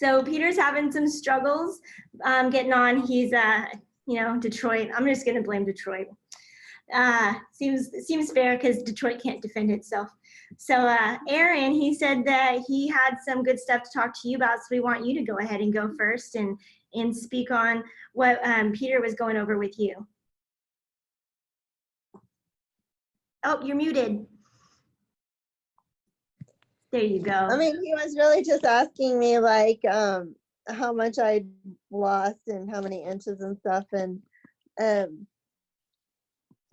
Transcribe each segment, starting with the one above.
So Peter's having some struggles getting on. He's, Detroit. I'm just going to blame Detroit. Seems fair because Detroit can't defend itself. So Aaron, he said that he had some good stuff to talk to you about, so we want you to go ahead and go first and speak on what Peter was going over with you. Oh, you're muted. There you go. I mean, he was really just asking me like how much I lost and how many inches and stuff, and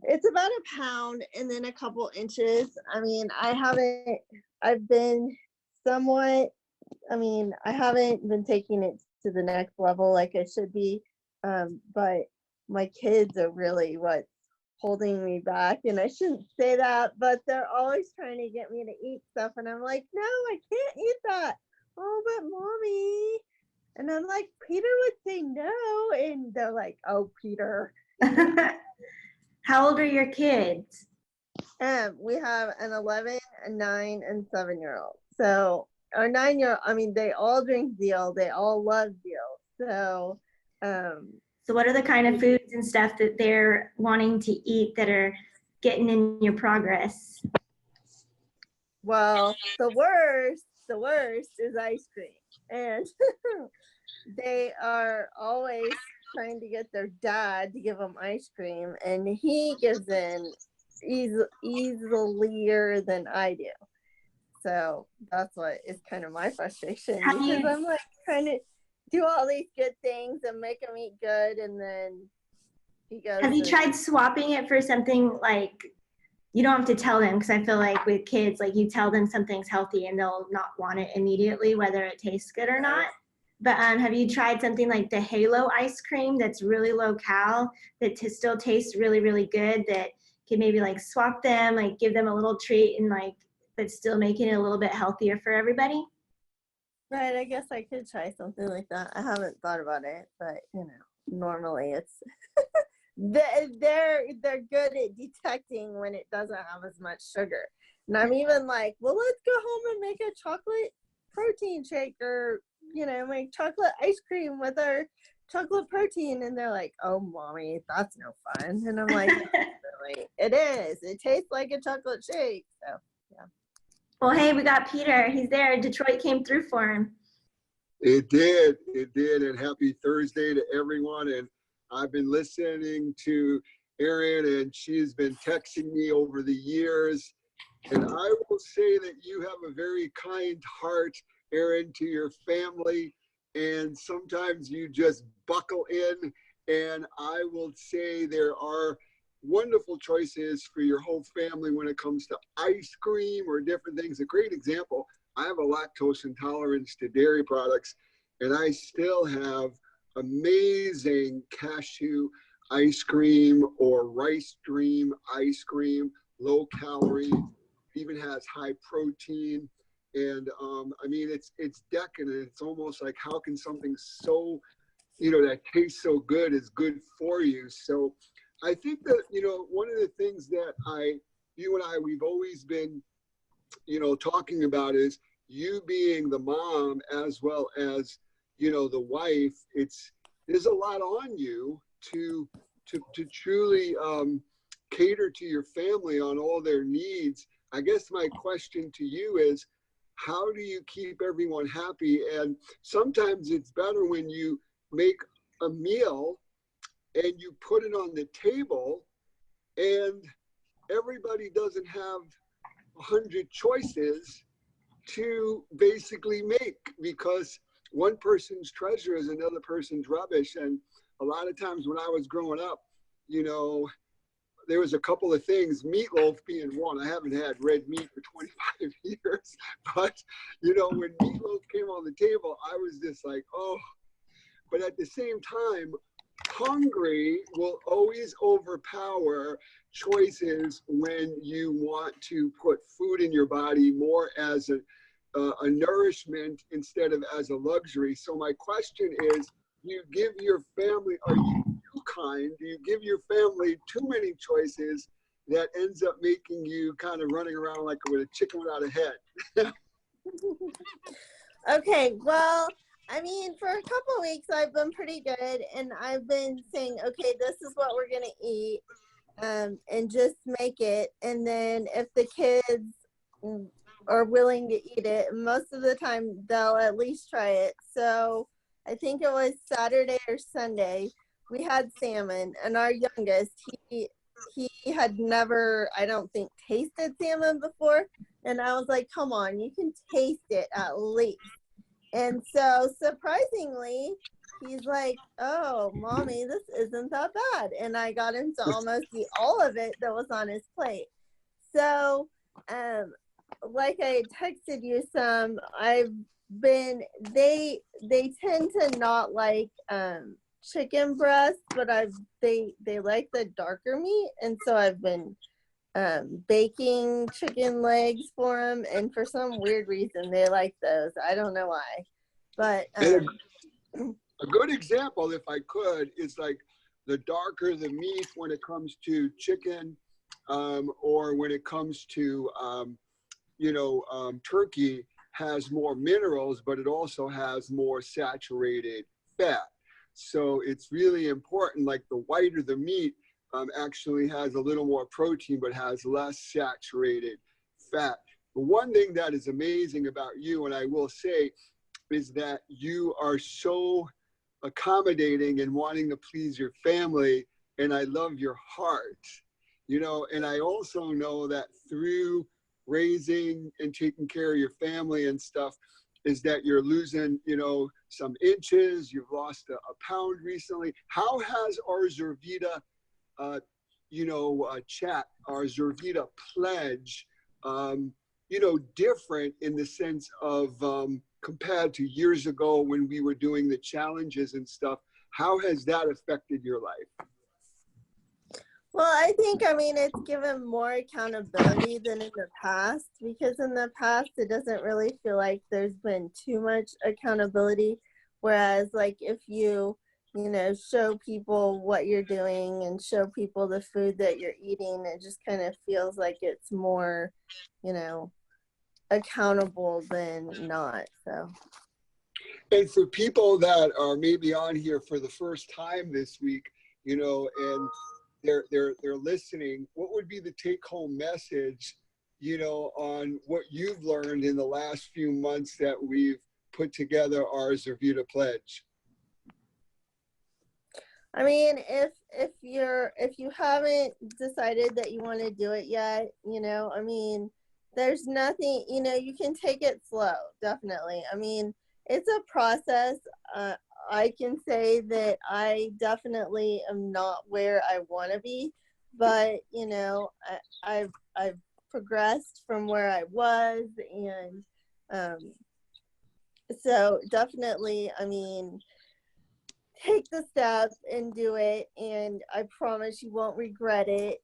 it's about a pound and then a couple inches. I mean, I haven't been taking it to the next level like I should be, but my kids are really what's holding me back, and I shouldn't say that, but they're always trying to get me to eat stuff, and I'm like, no, I can't eat that. Oh, but mommy. And I'm like, Peter would say no, and they're like, oh, Peter. How old are your kids? We have an 11, a 9, and 7-year-old. So our 9-year-old, I mean, they all drink Zeal. They all love Zeal. So what are the kind of foods and stuff that they're wanting to eat that are getting in your progress? Well, the worst is ice cream. And they are always trying to get their dad to give them ice cream, and he gives in easier than I do. So that's what is kind of my frustration, because I'm like trying to do all these good things and make them eat good, and then he goes. Have you tried swapping it for something like, you don't have to tell them, because I feel like with kids, like you tell them something's healthy and they'll not want it immediately, whether it tastes good or not. But have you tried something like the Halo ice cream that's really low cal, that still tastes really, really good, that can maybe like swap them, like give them a little treat, and like, but still making it a little bit healthier for everybody? Right, I guess I could try something like that. I haven't thought about it, but normally it's they're good at detecting when it doesn't have as much sugar. And I'm even like, well, let's go home and make a chocolate protein shake, or make chocolate ice cream with our chocolate protein. And they're like, oh, mommy, that's no fun. And I'm like, really, it is. It tastes like a chocolate shake. So yeah. Well, hey, we got Peter. He's there. Detroit came through for him. It did. And happy Thursday to everyone. And I've been listening to Erin, and she's been texting me over the years. And I will say that you have a very kind heart, Erin, to your family. And sometimes you just buckle in. And I will say there are wonderful choices for your whole family when it comes to ice cream or different things. A great example, I have a lactose intolerance to dairy products, and I still have amazing cashew ice cream or rice dream ice cream, low calorie, even has high protein. And I mean, it's decadent. It's almost like, how can something so, that tastes so good is good for you? So I think that, one of the things that you and I, we've always been, talking about is you being the mom as well as, the wife. There's a lot on you to truly cater to your family on all their needs. I guess my question to you is, how do you keep everyone happy? And sometimes it's better when you make a meal and you put it on the table and everybody doesn't have 100 choices to basically make, because one person's treasure is another person's rubbish. And a lot of times when I was growing up, there was a couple of things, meatloaf being one. I haven't had red meat for 25 years, but when meatloaf came on the table, I was just like, oh. But at the same time, hungry will always overpower choices when you want to put food in your body more as a nourishment instead of as a luxury. So my question is, do you give your family, are you too kind? Do you give your family too many choices that ends up making you kind of running around like with a chicken without a head? Okay, well, I mean, for a couple of weeks, I've been pretty good, and I've been saying, okay, this is what we're gonna eat, and just make it. And then if the kids are willing to eat it, most of the time they'll at least try it. So I think it was Saturday or Sunday, we had salmon, and our youngest, he had never, I don't think, tasted salmon before. And I was like, come on, you can taste it at least. And so surprisingly, he's like, oh, mommy, this isn't that bad. And I got him to almost eat all of it that was on his plate. So, like I texted you some, they tend to not like chicken breast, but they like the darker meat. And so I've been baking chicken legs for them, and for some weird reason they like those. I don't know why, but a good example, if I could, is like the darker the meat when it comes to chicken, or when it comes to turkey, has more minerals, but it also has more saturated fat. So it's really important. Like the whiter the meat, actually has a little more protein, but has less saturated fat. But one thing that is amazing about you, and I will say, is that you are so accommodating and wanting to please your family. And I love your heart, and I also know that through raising and taking care of your family and stuff, is that you're losing, some inches. You've lost a pound recently. How has our Zurvita chat, our Zurvita pledge, different in the sense of compared to years ago when we were doing the challenges and stuff? How has that affected your life? well, I think, it's given more accountability than in the past, because in the past, it doesn't really feel like there's been too much accountability. Whereas like if you show people what you're doing and show people the food that you're eating, it just kind of feels like it's more, accountable than not. So. And for people that are maybe on here for the first time this week, and they're listening, what would be the take-home message, on what you've learned in the last few months that we've put together our Zurvita pledge? I mean, if you haven't decided that you want to do it yet, there's nothing, you can take it slow, definitely. It's a process. I can say that I definitely am not where I want to be, but I've progressed from where I was, and so definitely, take the steps and do it, and I promise you won't regret it,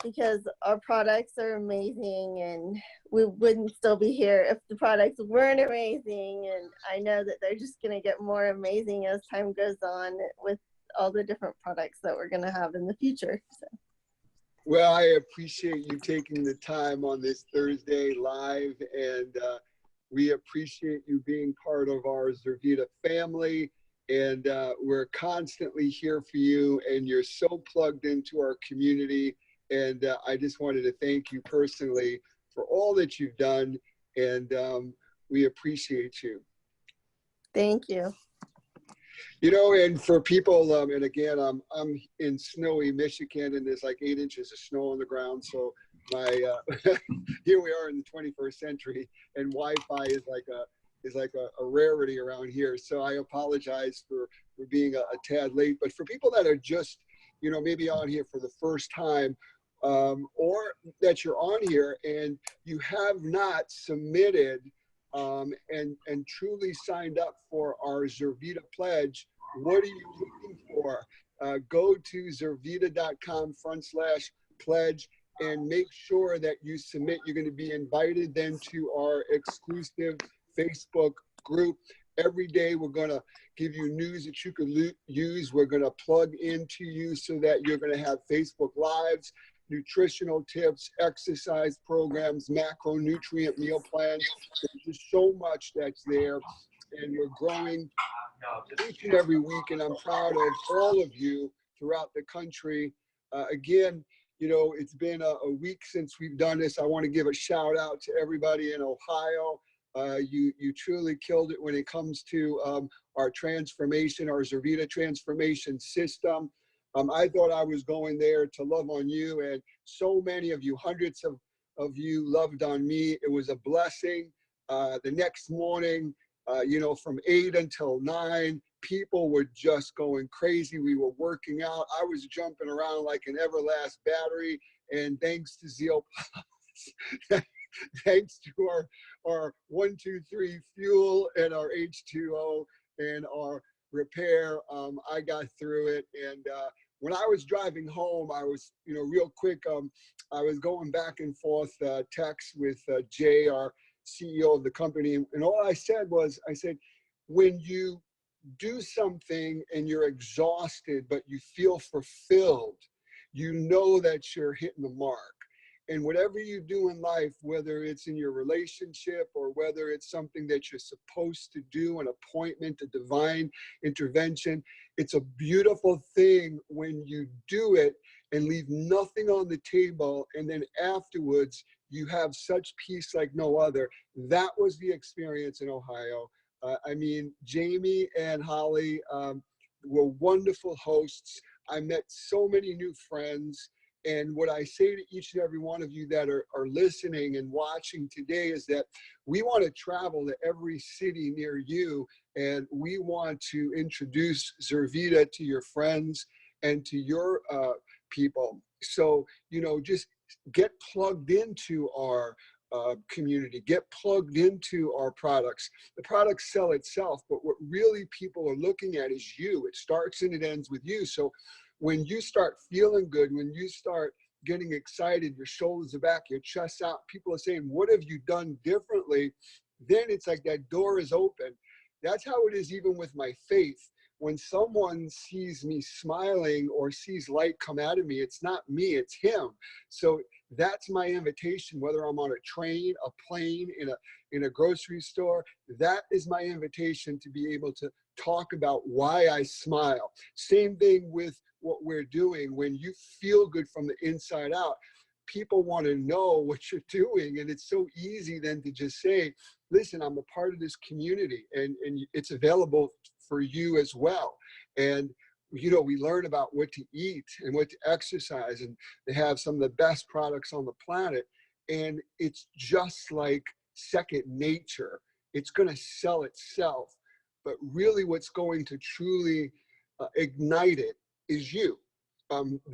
because our products are amazing, and we wouldn't still be here if the products weren't amazing. And I know that they're just going to get more amazing as time goes on with all the different products that we're going to have in the future. So. Well, I appreciate you taking the time on this Thursday live, and we appreciate you being part of our Zurvita family. And we're constantly here for you, and you're so plugged into our community. And I just wanted to thank you personally for all that you've done, and we appreciate you. Thank you. And for people, and again, I'm in snowy Michigan, and there's like 8 inches of snow on the ground. So my here we are in the 21st century, and Wi-Fi is like a rarity around here. So I apologize for being a tad late. But for people that are just, maybe on here for the first time, or that you're on here and you have not submitted and truly signed up for our Zurvita pledge, what are you looking for? Go to zurvita.com/pledge and make sure that you submit. You're going to be invited then to our exclusive Facebook group. Every day we're going to give you news that you can use. We're going to plug into you so that you're going to have Facebook Lives, nutritional tips, exercise programs, macronutrient meal plans. There's just so much that's there. and we're growing each and every week, and I'm proud of all of you throughout the country. Again, you know, it's been a week since we've done this. I want to give a shout out to everybody in Ohio. You truly killed it when it comes to our transformation, our Zurvita transformation system. I thought I was going there to love on you, and so many of you, hundreds of you loved on me. It was a blessing. The next morning, you know, from 8 until 9, people were just going crazy. We were working out. I was jumping around like an Everlast battery, and thanks to Zeal thanks to our 1, 2, 3 fuel and our H2O and our repair, I got through it. And when I was driving home, I was, you know, real quick, I was going back and forth text with Jay, our CEO of the company, and all I said was, I said, when you do something and you're exhausted, but you feel fulfilled, you know that you're hitting the mark. And whatever you do in life, whether it's in your relationship or whether it's something that you're supposed to do, an appointment, a divine intervention, it's a beautiful thing when you do it and leave nothing on the table. And then afterwards, you have such peace like no other. That was the experience in Ohio. I mean, Jamie and Holly were wonderful hosts. I met so many new friends. And what I say to each and every one of you that are listening and watching today is that we want to travel to every city near you, and we want to introduce Zurvita to your friends and to your people. So, you know, just get plugged into our community, get plugged into our products. The products sell itself, but what really people are looking at is you. It starts and it ends with you. So when you start feeling good, when you start getting excited, your shoulders are back, your chest's out, people are saying, what have you done differently? Then it's like that door is open. That's how it is even with my faith. When someone sees me smiling or sees light come out of me, it's not me, it's him. So that's my invitation, whether I'm on a train, a plane, in a grocery store, that is my invitation to be able to talk about why I smile. Same thing with what we're doing. When you feel good from the inside out, people want to know what you're doing. And it's so easy then to just say, listen, I'm a part of this community, and it's available for you as well. And you know, we learn about what to eat and what to exercise, and they have some of the best products on the planet. And it's just like second nature. It's going to sell itself. But really what's going to truly ignite it is you.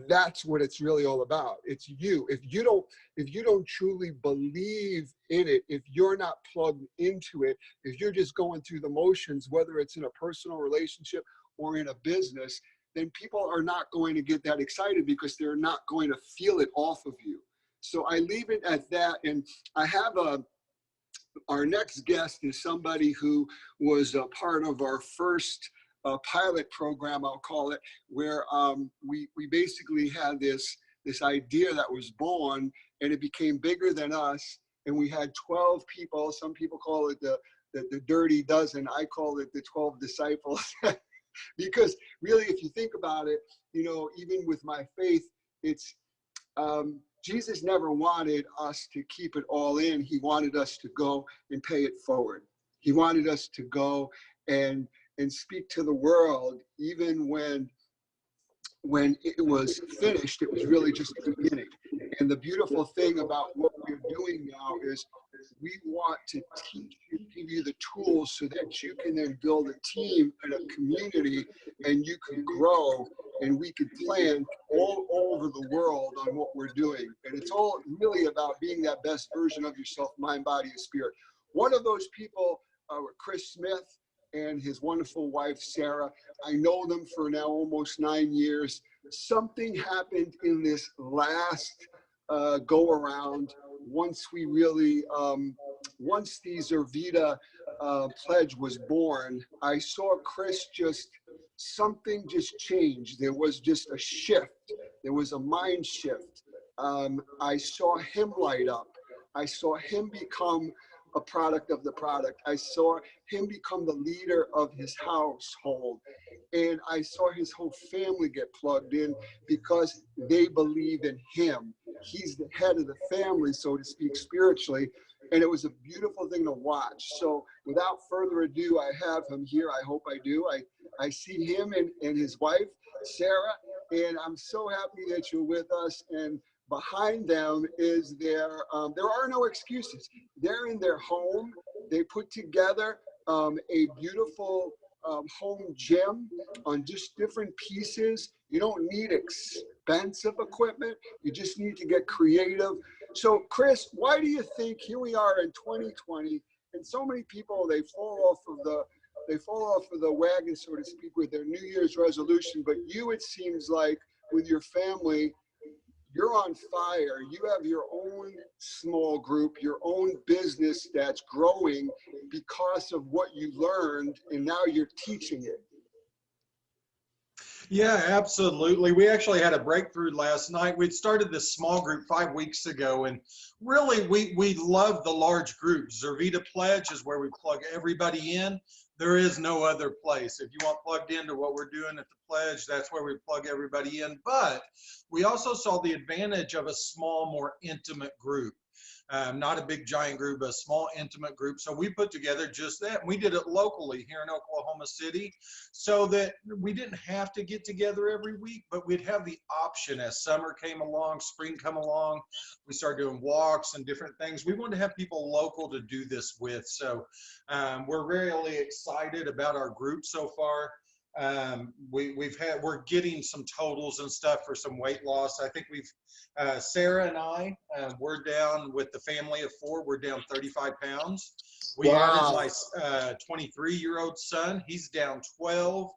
That's what it's really all about. It's you. If you don't truly believe in it, if you're not plugged into it, if you're just going through the motions, whether it's in a personal relationship or in a business, then people are not going to get that excited because they're not going to feel it off of you. So I leave it at that. And I have our next guest is somebody who was a part of our first pilot program, I'll call it, where we basically had this idea that was born, and it became bigger than us. And we had 12 people. Some people call it the dirty dozen. I call it the 12 disciples. Because really, if you think about it, you know, even with my faith, it's Jesus never wanted us to keep it all in. He wanted us to go and pay it forward. He wanted us to go and speak to the world. Even when it was finished, it was really just the beginning. And the beautiful thing about what we're doing now is we want to teach you, give you the tools so that you can then build a team and a community, and you can grow, and we could plan all over the world on what we're doing. And it's all really about being that best version of yourself, mind, body, and spirit. One of those people, Chris Smith, and his wonderful wife, Sarah. I know them for now almost 9 years. Something happened in this last go around. Once we really, once the Zurvita pledge was born, I saw Chris something just changed. There was just a shift. There was a mind shift. I saw him light up. I saw him become a product of the product. I saw him become the leader of his household. And I saw his whole family get plugged in because they believe in him. He's the head of the family, so to speak, spiritually. And it was a beautiful thing to watch. So without further ado, I have him here. I hope I do. I see him and his wife, Sarah, and I'm so happy that you're with us. And behind them is there are no excuses. They're in their home. They put together a beautiful home gym on just different pieces. You don't need expensive equipment. You just need to get creative. So Chris, why do you think here we are in 2020 and so many people, they fall off of the wagon, so to speak, with their New Year's resolution, but you, it seems like with your family, you're on fire. You have your own small group, your own business that's growing because of what you learned, and now you're teaching it. Yeah, absolutely. We actually had a breakthrough last night. We'd started this small group 5 weeks ago, and really we love the large groups. Zurvita Pledge is where we plug everybody in. There is no other place. If you want plugged into what we're doing at the Pledge, that's where we plug everybody in. But we also saw the advantage of a small, more intimate group. Not a big giant group, but a small intimate group. So we put together just that. We did it locally here in Oklahoma City so that we didn't have to get together every week, but we'd have the option as summer came along, spring come along, we started doing walks and different things. We wanted to have people local to do this with. So we're really excited about our group so far. We're getting some totals and stuff for some weight loss. I think Sarah and I, we're down with the family of 4, we're down 35 pounds. We added my 23-year-old son, he's down 12.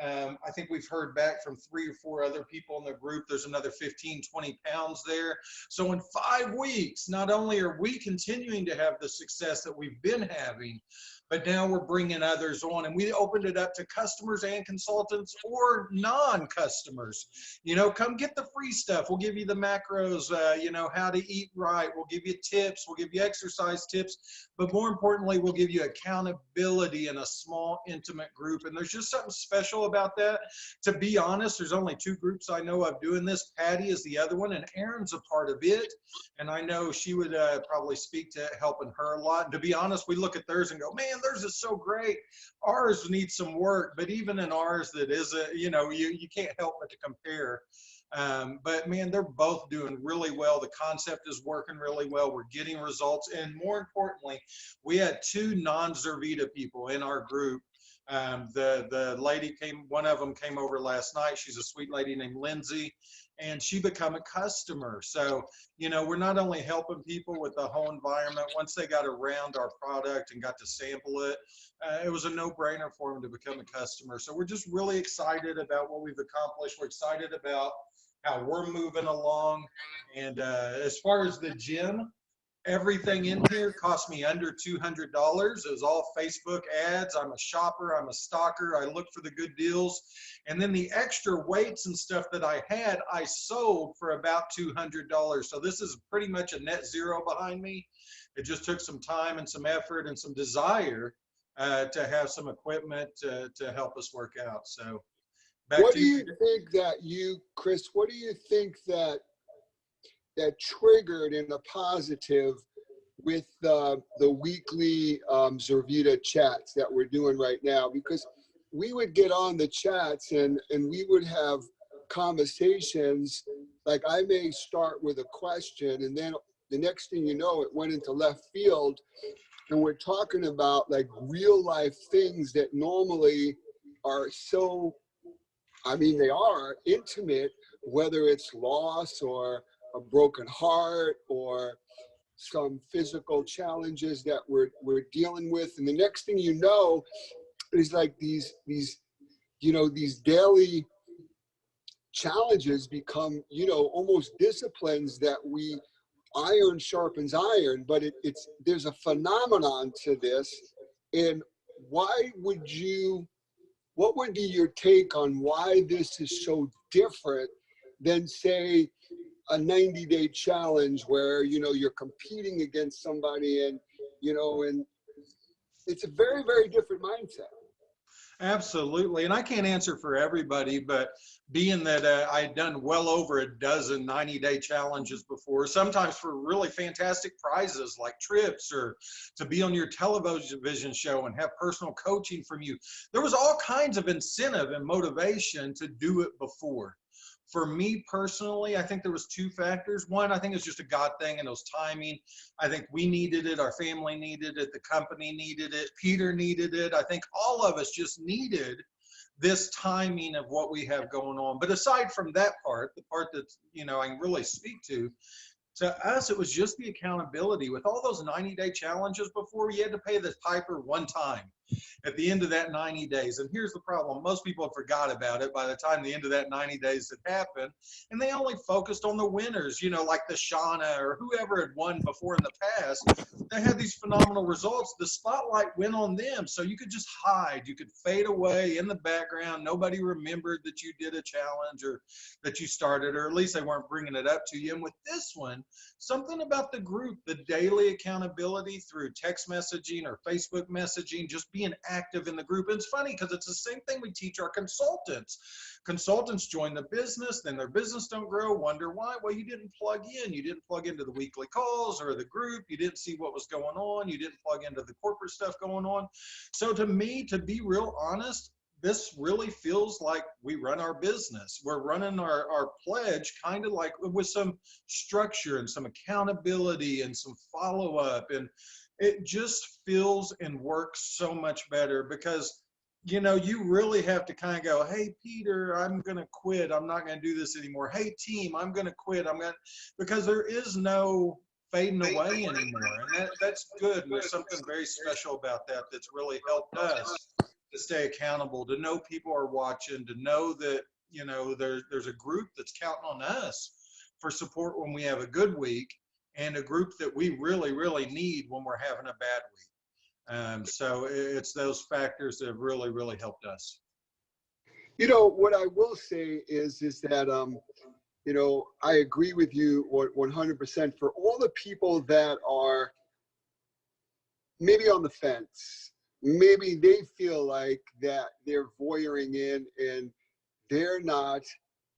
I think we've heard back from 3 or 4 other people in the group. There's another 15, 20 pounds there. So in 5 weeks, not only are we continuing to have the success that we've been having, but now we're bringing others on, and we opened it up to customers and consultants or non-customers. You know, come get the free stuff. We'll give you the macros, you know, how to eat right. We'll give you tips. We'll give you exercise tips. But more importantly, we'll give you accountability in a small, intimate group. And there's just something special about that. To be honest, there's only 2 groups I know of doing this. Patty is the other one, and Erin's a part of it. And I know she would probably speak to helping her a lot. And to be honest, we look at theirs and go, man, theirs is so great. Ours needs some work, but even in ours that is, you know, you can't help but to compare. But man, they're both doing really well. The concept is working really well. We're getting results. And more importantly, we had 2 non-Zurvita people in our group. The lady one of them came over last night. She's a sweet lady named Lindsay, and she become a customer. So, you know, we're not only helping people with the whole environment. Once they got around our product and got to sample it, it was a no-brainer for them to become a customer. So we're just really excited about what we've accomplished. We're excited about how we're moving along. And as far as the gym, everything in here cost me under $200. It was all Facebook ads. I'm a shopper. I'm a stalker. I look for the good deals. And then the extra weights and stuff that I had, I sold for about $200. So this is pretty much a net zero behind me. It just took some time and some effort and some desire to have some equipment to help us work out. So what do you think that Chris, what do you think that triggered in a positive with the weekly Zurvita chats that we're doing right now? Because we would get on the chats and we would have conversations. Like I may start with a question, and then the next thing you know, it went into left field, and we're talking about like real life things that normally are so, I mean, they are intimate, whether it's loss or a broken heart or some physical challenges that we're dealing with. And the next thing you know is like these daily challenges become, you know, almost disciplines that iron sharpens iron, but there's a phenomenon to this. And what would be your take on why this is so different than, say, a 90-day challenge where, you know, you're competing against somebody and and it's a very, very different mindset. Absolutely. And I can't answer for everybody, but being that I had done well over a dozen 90-day challenges before, sometimes for really fantastic prizes like trips or to be on your television show and have personal coaching from you, there was all kinds of incentive and motivation to do it before. For me personally, I think there was two factors. One, I think it's just a God thing and it was timing. I think we needed it. Our family needed it. The company needed it. Peter needed it. I think all of us just needed this timing of what we have going on. But aside from that part, the part that, I can really speak to us, it was just the accountability. With all those 90-day challenges before, you had to pay the piper one time at the end of that 90 days. And here's the problem. Most people have forgot about it by the time the end of that 90 days had happened. And they only focused on the winners, like the Shauna or whoever had won before in the past. They had these phenomenal results. The spotlight went on them. So you could just hide. You could fade away in the background. Nobody remembered that you did a challenge or that you started, or at least they weren't bringing it up to you. And with this one, something about the group, the daily accountability through text messaging or Facebook messaging, just being active in the group. And it's funny because it's the same thing we teach our consultants. Consultants join the business, then their business don't grow, wonder why. Well, you didn't plug in. You didn't plug into the weekly calls or the group. You didn't see what was going on. You didn't plug into the corporate stuff going on. So to me, to be real honest, this really feels like we run our business. We're running our pledge kind of like with some structure and some accountability and some follow-up. And it just feels and works so much better because, you really have to kind of go, hey, Peter, I'm going to quit. I'm not going to do this anymore. Hey, team, I'm going to quit. Because there is no fading away anymore. And that's good. And there's something very special about that that's really helped us to stay accountable, to know people are watching, to know that, there's a group that's counting on us for support when we have a good week and a group that we really, really need when we're having a bad week. So it's those factors that have really, really helped us. What I will say is that, I agree with you 100% for all the people that are maybe on the fence. Maybe they feel like that they're voyeuring in and they're not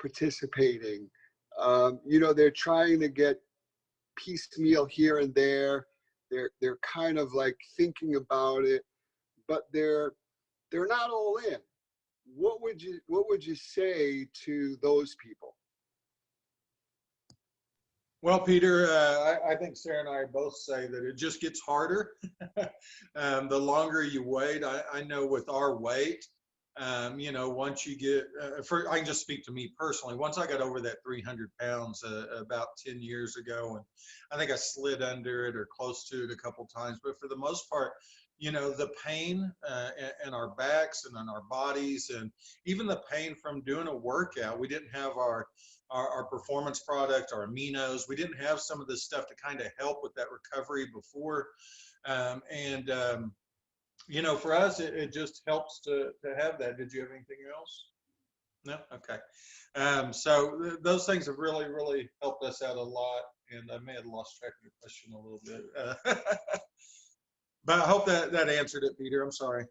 participating. They're trying to get piecemeal here and there. They're kind of like thinking about it, but they're not all in. What would you say to those people? Well, Peter, I think Sarah and I both say that it just gets harder. The longer you wait, I know with our weight, once you get, I can just speak to me personally. Once I got over that 300 pounds about 10 years ago, and I think I slid under it or close to it a couple times, but for the most part, the pain in our backs and in our bodies, and even the pain from doing a workout. We didn't have our performance product, our aminos. We didn't have some of this stuff to kind of help with that recovery before. For us, it just helps to have that. Did you have anything else? No? Okay. So those things have really, really helped us out a lot. And I may have lost track of your question a little bit. But I hope that answered it, Peter. I'm sorry.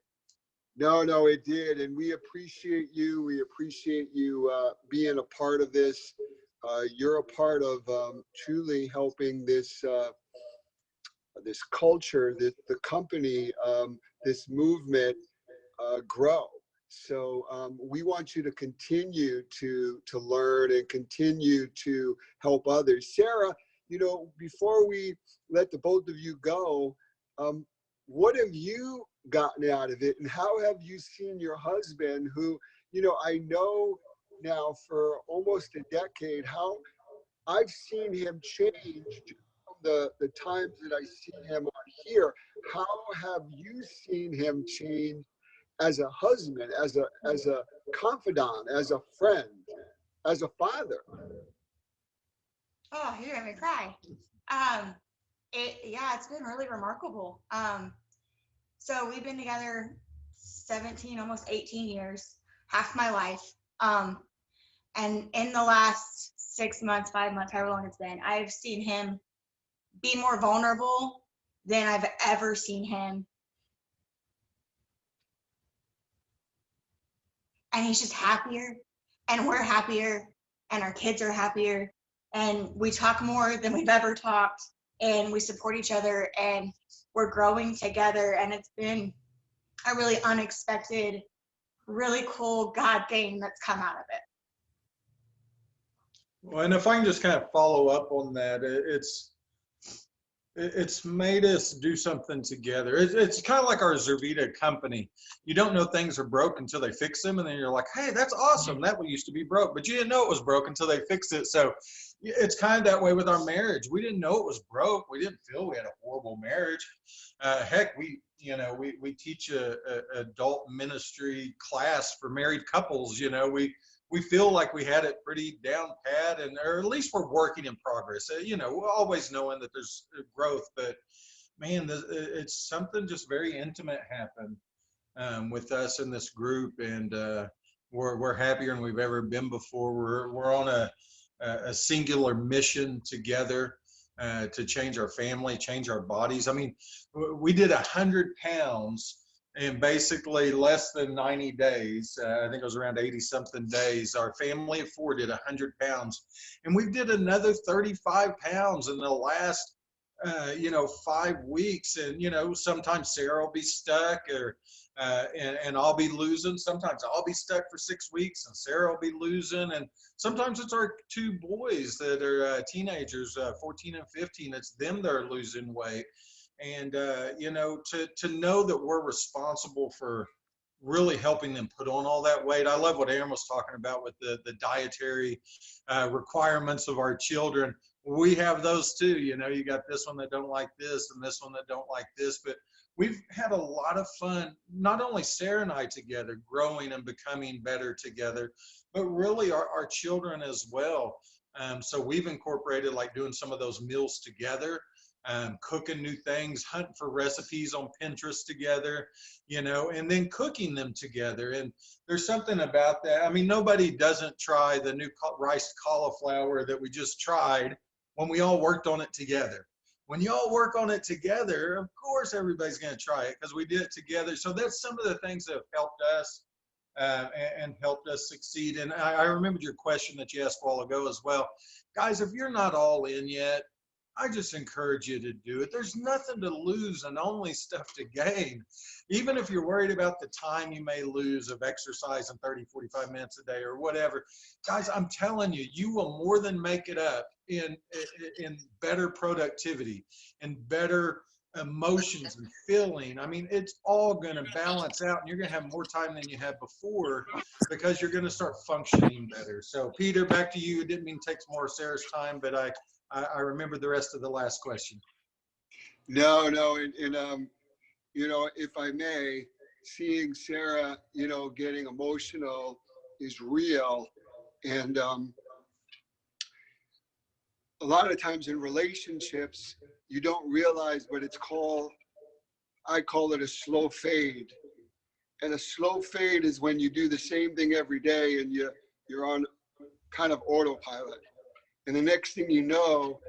No, it did. And we appreciate you. We appreciate you being a part of this. You're a part of truly helping this this culture, the company, this movement grow. So we want you to continue to learn and continue to help others. Sarah, before we let the both of you go, what have you gotten out of it, and how have you seen your husband, who, I know now for almost a decade, how I've seen him change from the times that I see him on here. How have you seen him change as a husband, as a confidant, as a friend, as a father? Oh, you're gonna make me cry. It's been really remarkable. So we've been together 17, almost 18 years, half my life. And in the last 6 months, 5 months, however long it's been, I've seen him be more vulnerable than I've ever seen him. And he's just happier, and we're happier, and our kids are happier, and we talk more than we've ever talked, and we support each other, and we're growing together. And it's been a really unexpected, really cool God thing that's come out of it. Well, and if I can just kind of follow up on that, it's made us do something together. It's kind of like our Zurvita company. You don't know things are broke until they fix them, and then you're like, hey, that's awesome. That one used to be broke, but you didn't know it was broke until they fixed it. So it's kind of that way with our marriage. We didn't know it was broke. We didn't feel we had a horrible marriage. Heck, we teach a adult ministry class for married couples. We feel like we had it pretty down pat, or at least we're working in progress. We're always knowing that there's growth, but man, it's something just very intimate happened with us in this group, and we're happier than we've ever been before. We're on a singular mission together to change our family, change our bodies. I mean, we did 100 pounds in basically less than 90 days. I think it was around 80 something days. Our family of 4 did 100 pounds, and we did another 35 pounds in the last 5 weeks. And sometimes Sarah will be stuck, and I'll be losing. Sometimes I'll be stuck for 6 weeks and Sarah will be losing. And sometimes it's our 2 boys that are teenagers, 14 and 15. It's them that are losing weight. And, to know that we're responsible for really helping them put on all that weight. I love what Aaron was talking about with the dietary requirements of our children. We have those too. You got this one that don't like this and this one that don't like this, but we've had a lot of fun, not only Sarah and I together, growing and becoming better together, but really our children as well. So we've incorporated like doing some of those meals together, cooking new things, hunting for recipes on Pinterest together, and then cooking them together. And there's something about that. I mean, nobody doesn't try the new rice cauliflower that we just tried when we all worked on it together. When you all work on it together, of course, everybody's going to try it because we did it together. So that's some of the things that have helped us and helped us succeed. And I remembered your question that you asked a while ago as well. Guys, if you're not all in yet, I just encourage you to do it. There's nothing to lose and only stuff to gain. Even if you're worried about the time you may lose of exercising 30, 45 minutes a day or whatever, guys, I'm telling you, you will more than make it up in better productivity and better emotions and feeling. I mean, it's all going to balance out, and you're going to have more time than you had before because you're going to start functioning better. So Peter, back to you. It didn't mean to take more of Sarah's time, but I remember the rest of the last question. No, and if I may, seeing Sarah, getting emotional is real. And a lot of times in relationships, you don't realize, but I call it a slow fade. And a slow fade is when you do the same thing every day and you're on kind of autopilot. And the next thing you know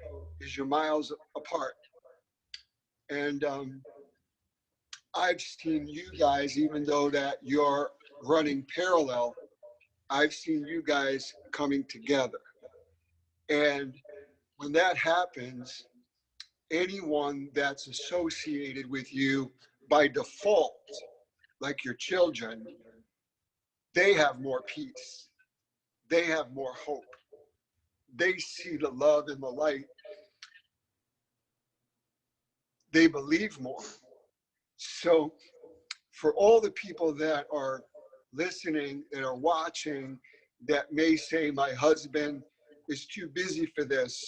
is you're miles apart. And I've seen you guys, even though that you're running parallel, I've seen you guys coming together. And when that happens, anyone that's associated with you by default, like your children, they have more peace. They have more hope. They see the love and the light. They believe more. So for all the people that are listening and are watching that may say, my husband is too busy for this.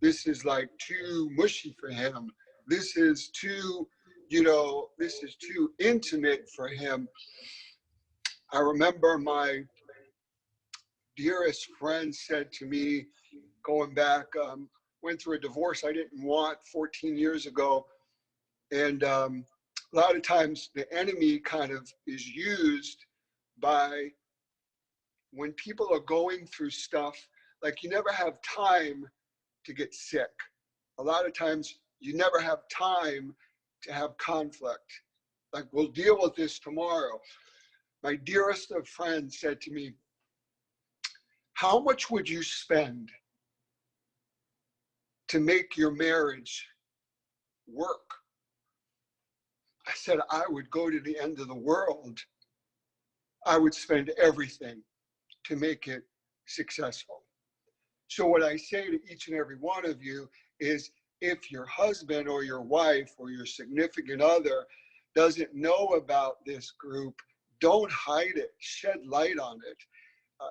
This is like too mushy for him. This is too, this is too intimate for him. I remember my dearest friend said to me, going back, went through a divorce I didn't want 14 years ago. And a lot of times the enemy kind of is used by when people are going through stuff, like you never have time to get sick. A lot of times you never have time to have conflict. Like, we'll deal with this tomorrow. My dearest of friends said to me, how much would you spend to make your marriage work? I said, I would go to the end of the world. I would spend everything to make it successful. So what I say to each and every one of you is, if your husband or your wife or your significant other doesn't know about this group, don't hide it, shed light on it.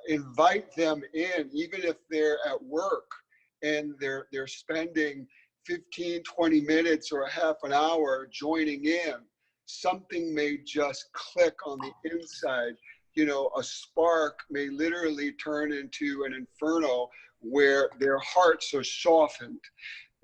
Invite them in, even if they're at work and they're spending 15, 20 minutes or a half an hour joining in. Something may just click on the inside. You know, a spark may literally turn into an inferno where their hearts are softened.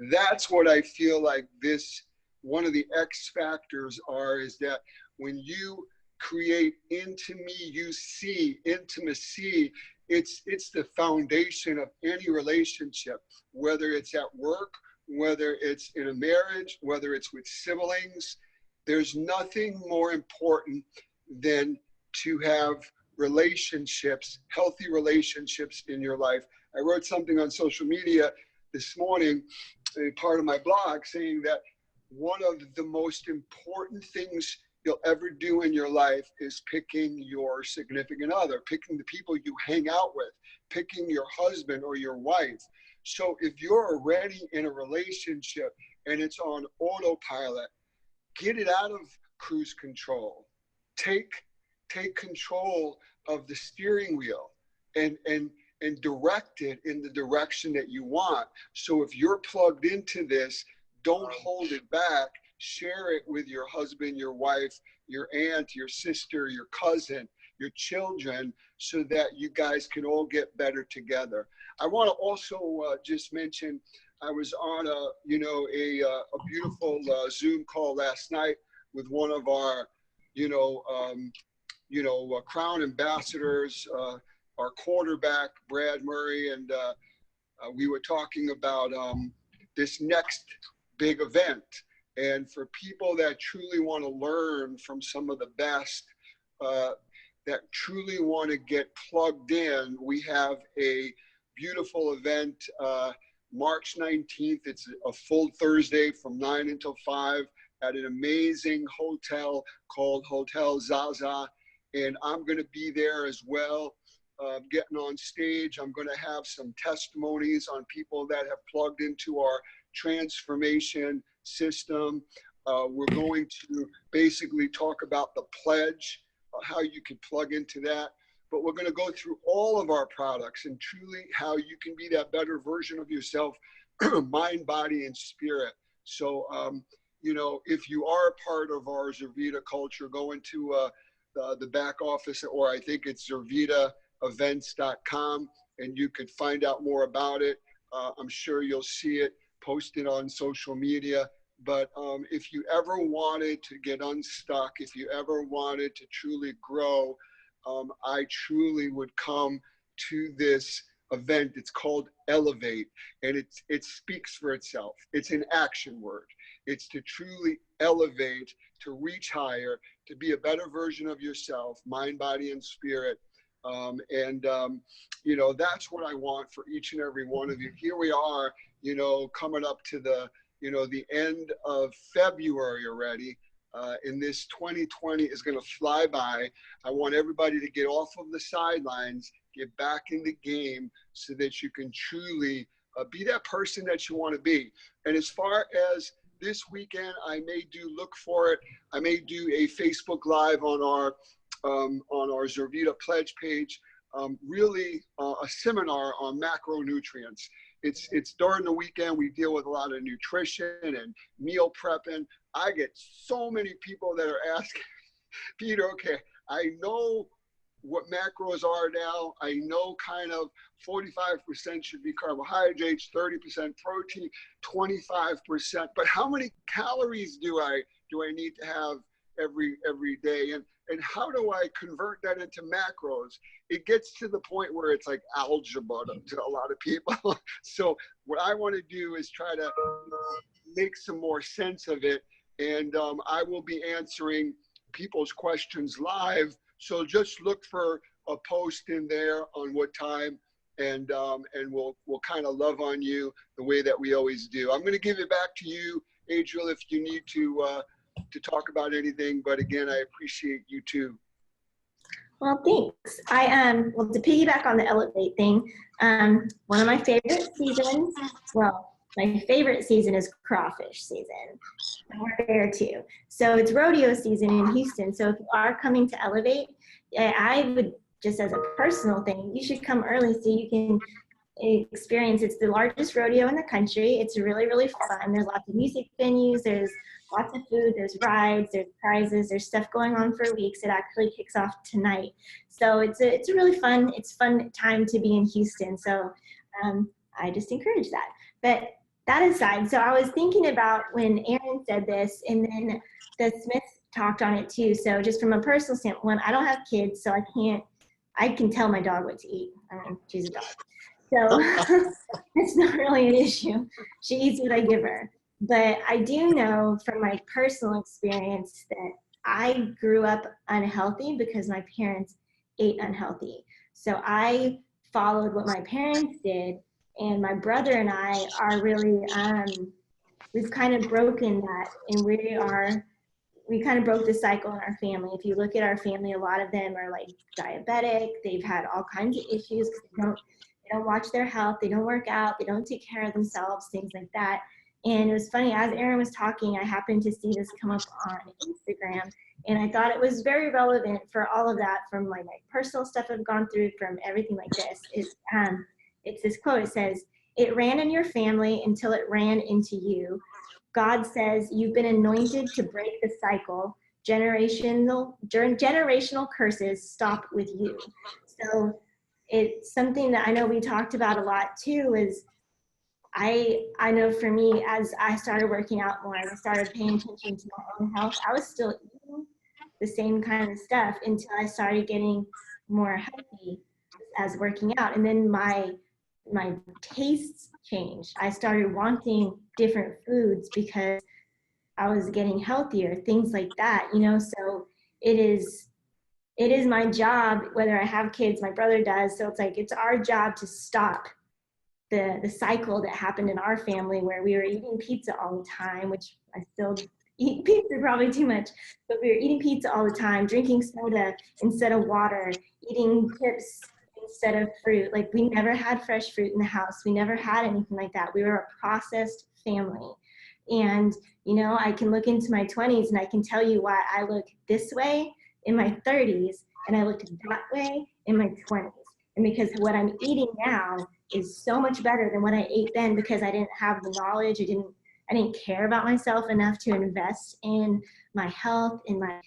That's what I feel like this, one of the X factors are, is that when you create intimacy, it's the foundation of any relationship, whether it's at work, whether it's in a marriage, whether it's with siblings. There's nothing more important than to have relationships, healthy relationships in your life. I wrote something on social media this morning, a part of my blog, saying that one of the most important things you'll ever do in your life is picking your significant other, picking the people you hang out with, picking your husband or your wife. So if you're already in a relationship and it's on autopilot, get it out of cruise control. Take control of the steering wheel and direct it in the direction that you want. So if you're plugged into this, don't hold it back. Share it with your husband, your wife, your aunt, your sister, your cousin, your children, so that you guys can all get better together. I want to also just mention, I was on a beautiful Zoom call last night with one of our, Crown ambassadors, our quarterback, Brad Murray, and we were talking about this next big event. And for people that truly want to learn from some of the best, that truly want to get plugged in, we have a beautiful event, March 19th. It's a full Thursday from 9 until 5 at an amazing hotel called Hotel Zaza. And I'm going to be there as well, getting on stage. I'm going to have some testimonies on people that have plugged into our transformation system. We're going to basically talk about the pledge, how you can plug into that. But we're going to go through all of our products and truly how you can be that better version of yourself, mind, body, and spirit. So, if you are a part of our Zurvita culture, go into the back office, or I think it's zurvitaevents.com, and you could find out more about it. I'm sure you'll see it posted on social media. But if you ever wanted to get unstuck, if you ever wanted to truly grow, I truly would come to this event. It's called Elevate, and it speaks for itself. It's an action word. It's to truly elevate, to reach higher, to be a better version of yourself, mind, body, and spirit. That's what I want for each and every one of you. Here we are, coming up to the end of February already. And this 2020 is going to fly by. I want everybody to get off of the sidelines, get back in the game, so that you can truly be that person that you want to be. And as far as this weekend, I may do a Facebook Live on our Zurvita Pledge page, really a seminar on macronutrients. It's during the weekend. We deal with a lot of nutrition and meal prepping. I get so many people that are asking, Peter, okay, I know what macros are now. I know kind of 45% should be carbohydrates, 30% protein, 25%. But how many calories do I need to have every day? And and how do I convert that into macros? It gets to the point where it's like algebra to a lot of people. So what I want to do is try to make some more sense of it. And I will be answering people's questions live. So just look for a post in there on what time, and we'll kind of love on you the way that we always do. I'm going to give it back to you, Adriel, if you need to talk about anything. But again, I appreciate you too. Well, thanks. Well, to piggyback on the Elevate thing, one of my favorite seasons, well, my favorite season is crawfish season. We're there too. So it's rodeo season in Houston. So if you are coming to Elevate, I would, just as a personal thing, you should come early so you can experience. It's the largest rodeo in the country. It's really, really fun. There's lots of music venues. There's lots of food. There's rides. There's prizes. There's stuff going on for weeks. It actually kicks off tonight. So it's a really fun time to be in Houston. So I just encourage that. But that aside, so I was thinking about when Aaron said this, and then the Smiths talked on it too. So just from a personal standpoint, I don't have kids, so I can tell my dog what to eat. I mean, she's a dog. So it's not really an issue. She eats what I give her. But I do know from my personal experience that I grew up unhealthy because my parents ate unhealthy. So I followed what my parents did, and my brother and I are really, we've kind of broken that, and we kind of broke the cycle in our family. If you look at our family, a lot of them are like diabetic. They've had all kinds of issues because they don't watch their health. They don't work out. They don't take care of themselves, things like that. And it was funny, as Aaron was talking, I happened to see this come up on Instagram, and I thought it was very relevant for all of that, from like my personal stuff I've gone through, from everything like this. It's this quote. It says, "It ran in your family until it ran into you. God says you've been anointed to break the cycle. Generational curses stop with you." So it's something that I know we talked about a lot too, is I know for me, as I started working out more and I started paying attention to my own health, I was still eating the same kind of stuff until I started getting more healthy as working out. And then my tastes changed. I started wanting different foods because I was getting healthier, things like that, so it is my job, whether I have kids, my brother does. So it's like, it's our job to stop the cycle that happened in our family where we were eating pizza all the time, which I still eat pizza probably too much, but we were eating pizza all the time, drinking soda instead of water, eating chips instead of fruit. Like, we never had fresh fruit in the house. We never had anything like that. We were a processed family. And, I can look into my 20s and I can tell you why I look this way in my 30s and I looked that way in my 20s. And because what I'm eating now is so much better than what I ate then, because I didn't have the knowledge. I didn't care about myself enough to invest in my health, in my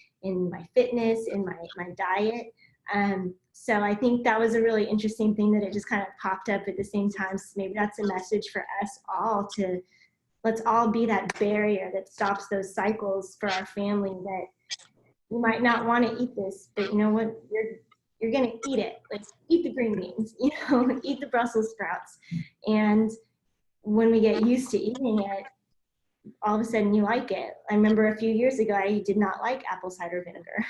fitness, in my diet. So I think that was a really interesting thing that it just kind of popped up at the same time. So maybe that's a message for us all, to let's all be that barrier that stops those cycles for our family, that you might not want to eat this, but you know what, you're going to eat it. Like, eat the green beans, eat the Brussels sprouts. And when we get used to eating it, all of a sudden you like it. I remember a few years ago, I did not like apple cider vinegar.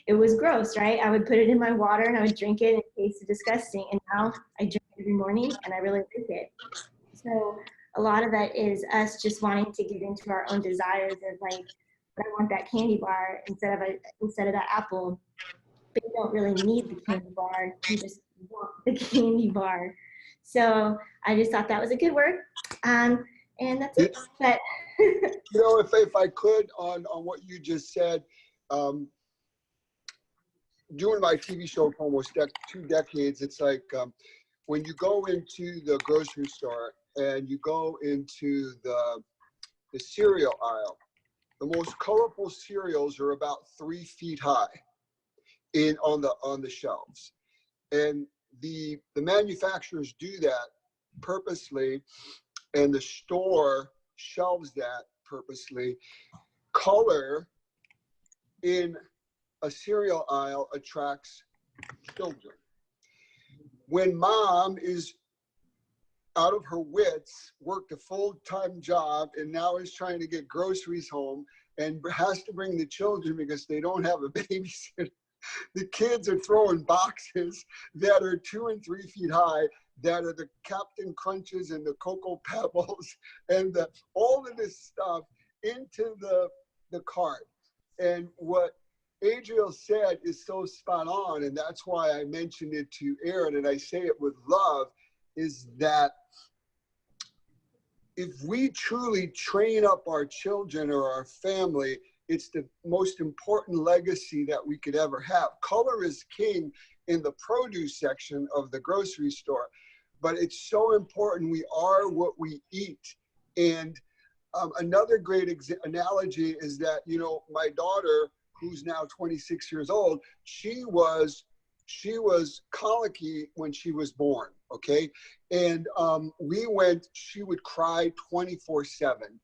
It was gross, right? I would put it in my water and I would drink it and it tasted disgusting. And now I drink it every morning and I really like it. So a lot of that is us just wanting to get into our own desires of like, I want that candy bar instead of that apple. But you don't really need the candy bar. You just want the candy bar. So I just thought that was a good word. And that's it. But if I could, on what you just said, doing my TV show for almost 2 decades, it's like when you go into the grocery store and you go into the cereal aisle, the most colorful cereals are about 3 feet high on the shelves, and the manufacturers do that purposely, and the store shelves that purposely. Color in a cereal aisle attracts children. When mom is out of her wits, worked a full-time job, and now is trying to get groceries home and has to bring the children because they don't have a babysitter, the kids are throwing boxes that are 2 and 3 feet high, that are the Captain Crunches and the Cocoa Pebbles and all of this stuff into the cart. And what Adriel said is so spot on, and that's why I mentioned it to Aaron, and I say it with love, is that if we truly train up our children or our family, it's the most important legacy that we could ever have. Color is king in the produce section of the grocery store, but it's so important we are what we eat. And another great analogy is that, you know, my daughter, who's now 26 years old, she was colicky when she was born, okay? And she would cry 24/7.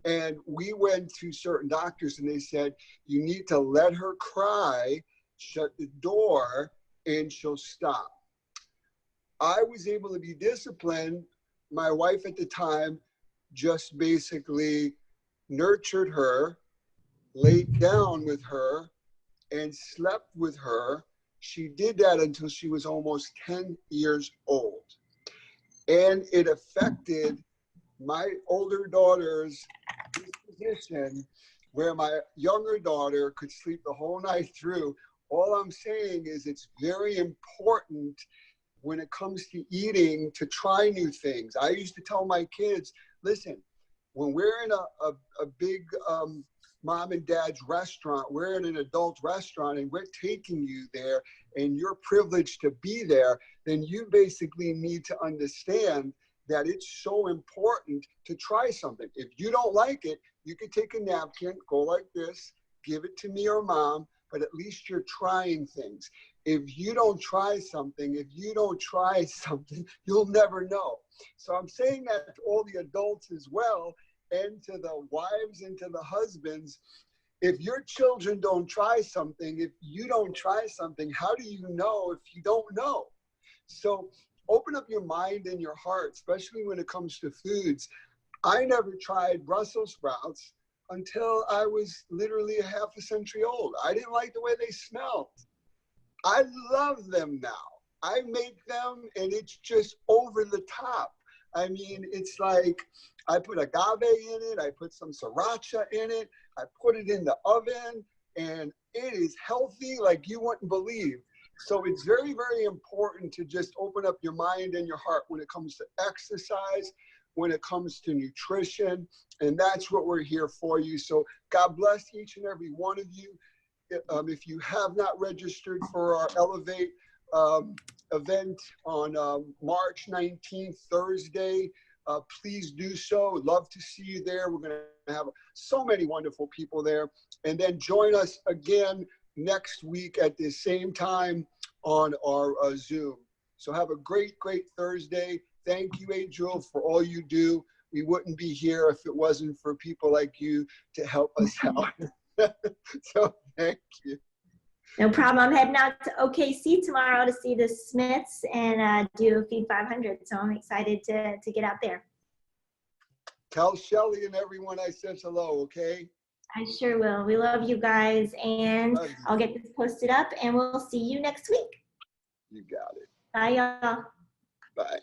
And we went to certain doctors and they said, you need to let her cry, shut the door, and she'll stop. I was able to be disciplined. My wife at the time just basically nurtured her, laid down with her, and slept with her. She did that until she was almost 10 years old. And it affected my older daughter's disposition, where my younger daughter could sleep the whole night through. All I'm saying is it's very important when it comes to eating to try new things. I used to tell my kids, listen, when we're in a big mom and dad's restaurant, we're in an adult restaurant and we're taking you there and you're privileged to be there, then you basically need to understand that it's so important to try something. If you don't like it, you could take a napkin, go like this, give it to me or mom, but at least you're trying things. If you don't try something, you'll never know. So I'm saying that to all the adults as well, and to the wives and to the husbands. If your children don't try something, if you don't try something, how do you know if you don't know? So open up your mind and your heart, especially when it comes to foods. I never tried Brussels sprouts until I was literally a half a century old. I didn't like the way they smelled. I love them now. I make them and it's just over the top. I mean, it's like I put agave in it, I put some sriracha in it, I put it in the oven, and it is healthy like you wouldn't believe. So it's very, very important to just open up your mind and your heart when it comes to exercise, when it comes to nutrition, and that's what we're here for you. So God bless each and every one of you. If you have not registered for our Elevate event on March 19th, Thursday, please do so. Love to see you there. We're going to have so many wonderful people there. And then join us again next week at the same time on our Zoom. So have a great, great Thursday. Thank you, Adriel, for all you do. We wouldn't be here if it wasn't for people like you to help us out. So thank you. No problem. I'm heading out to OKC tomorrow to see the Smiths and do Feed 500. So I'm excited to get out there. Tell Shelly and everyone I said hello, okay? I sure will. We love you guys, and Love you. I'll get this posted up, and we'll see you next week. You got it. Bye, y'all. Bye.